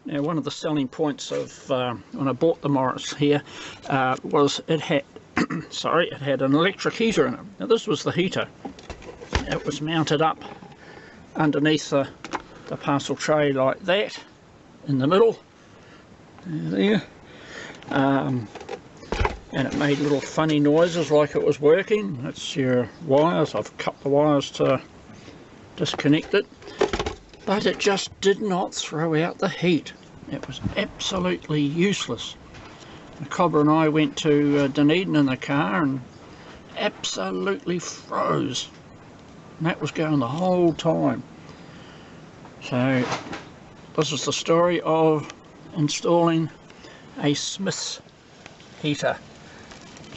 Now, one of the selling points of when I bought the Morris here was it had sorry, it had an electric heater in it. Now this was the heater. It was mounted up underneath the parcel tray like that, in the middle, there, and it made little funny noises like it was working. That's your wires. I've cut the wires to disconnect it, but it just did not throw out the heat. It was absolutely useless. The Cobra and I went to Dunedin in the car and absolutely froze, and that was going the whole time. So this is the story of installing a Smiths heater,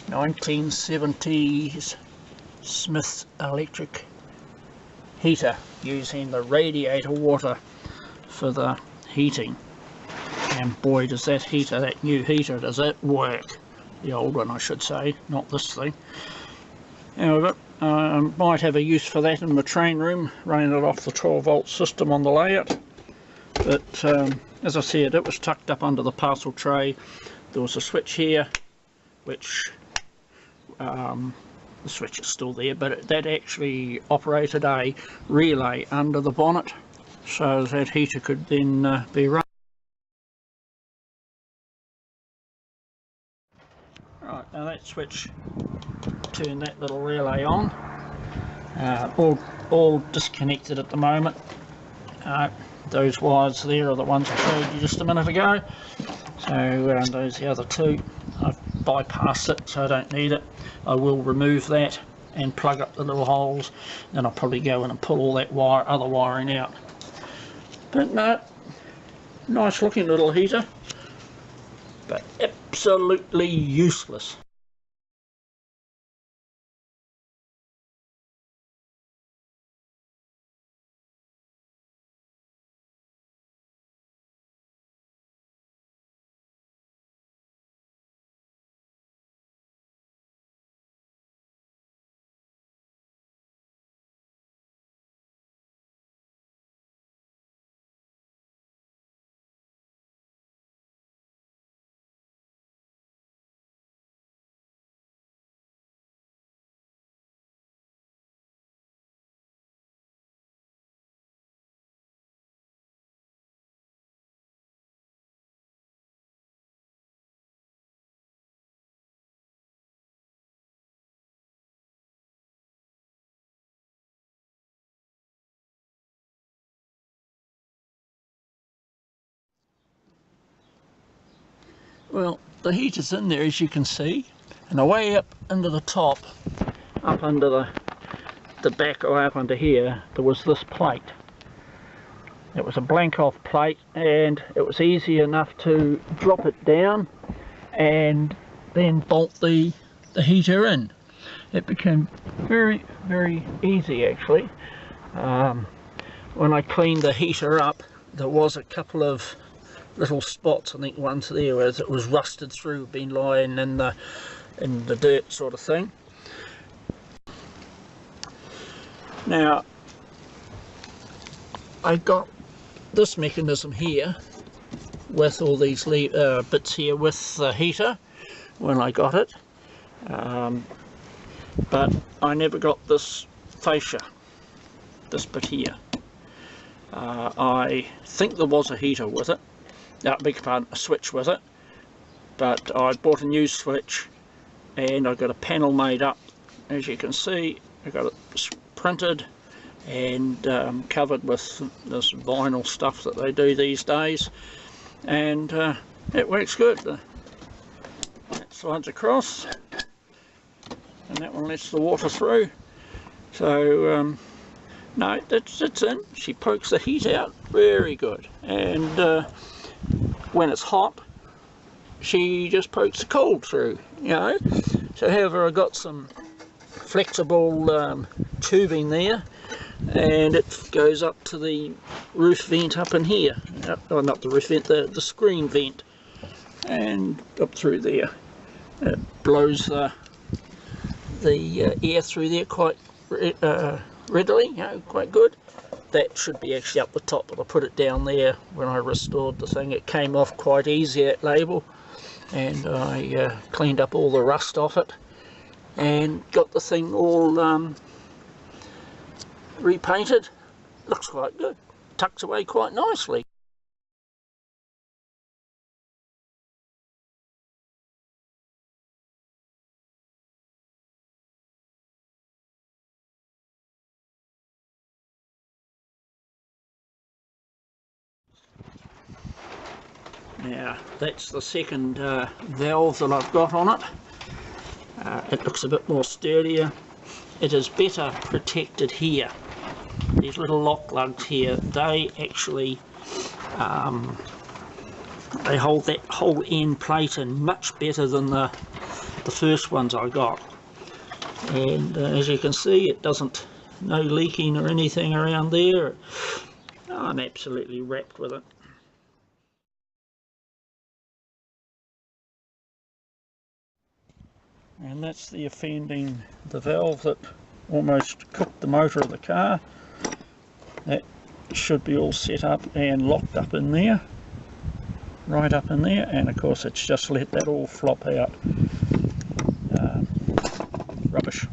1970s Smiths electric heater, using the radiator water for the heating. And boy, does that heater, that new heater, does it work. The old one, I should say, not this thing. However, I might have a use for that in my train room, running it off the 12-volt system on the layout. But as I said, it was tucked up under the parcel tray. There was a switch here, which the switch is still there, but that actually operated a relay under the bonnet, so that heater could then be run. Right, now that switch turned that little relay on. All disconnected at the moment. Those wires there are the ones I showed you just a minute ago. So those are the other two. I've bypassed it, so I don't need it. I will remove that and plug up the little holes. Then I'll probably go in and pull all that other wiring out. But no, nice looking little heater, but absolutely useless. Well, the heater's in there, as you can see, and away up into the top, up under the back or up under here, there was this plate. It was a blank off plate, and it was easy enough to drop it down and then bolt the heater in. It became very, very easy actually. When I cleaned the heater up, there was a couple of little spots, I think one's there, where it was rusted through, been lying in the dirt sort of thing. Now, I got this mechanism here with all these bits here with the heater when I got it, but I never got this fascia, this bit here. I think there was a heater with it, beg your pardon, a switch with it, but I bought a new switch and I got a panel made up. As you can see, I got it printed and covered with this vinyl stuff that they do these days, and it works good. That slides across and that one lets the water through. So no, it's in. She pokes the heat out very good, and when it's hot she just pokes the cold through, you know. So however, I got some flexible tubing there, and it goes up to the roof vent up in here. Oh, not the roof vent, the screen vent, and up through there. It blows the air through there quite readily, you know, quite good. that should be actually up the top, but I put it down there when I restored the thing. It came off quite easy, that label, and I cleaned up all the rust off it and got the thing all repainted. Looks quite good, tucks away quite nicely. Now that's the second valve that I've got on it. It looks a bit more sturdier. It is better protected here. These little lock lugs here, they actually they hold that whole end plate in much better than the first ones I got. And as you can see, it doesn't, no leaking or anything around there. I'm absolutely wrapped with it. And that's the offending, the valve that almost cooked the motor of the car. That should be all set up and locked up in there, right up in there, and of course it's just let that all flop out. Rubbish.